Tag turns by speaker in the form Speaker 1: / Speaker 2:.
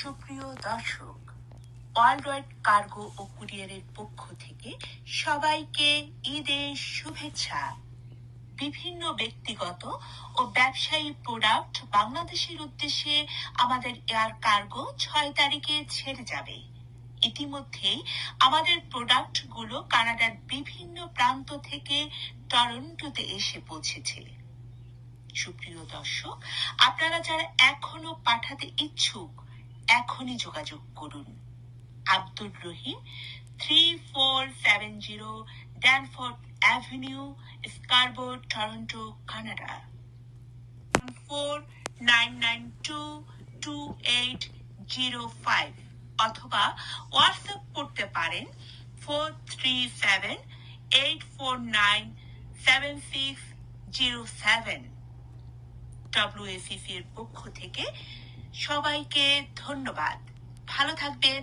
Speaker 1: সুপ্রিয় দর্শক, world wide cargo ও কুরিয়ারের পক্ষ থেকে সবাইকে ঈদের শুভেচ্ছা। বিভিন্ন ব্যক্তিগত ও ব্যবসায়ী প্রোডাক্ট বাংলাদেশের উদ্দেশ্যে আমাদের এয়ার কার্গো 6 তারিখে ছেড়ে যাবে। ইতিমধ্যেই আমাদের প্রোডাক্টগুলো কানাডার বিভিন্ন প্রান্ত থেকে টরন্টোতে এসে পৌঁছেছে। সুপ্রিয় দর্শক, আপনারা যারা এখনো পাঠাতে ইচ্ছুক এখনই যোগাযোগ করুন। Abdur Rahim, 3470 ড্যানফোর্ড avenue, স্কারবো, Toronto, Canada. 49922805 অথবা হোয়াটসঅ্যাপ করতে পারেন 4378497607। WFEC এর পক্ষ থেকে সবাইকে ধন্যবাদ। ভালো থাকবেন।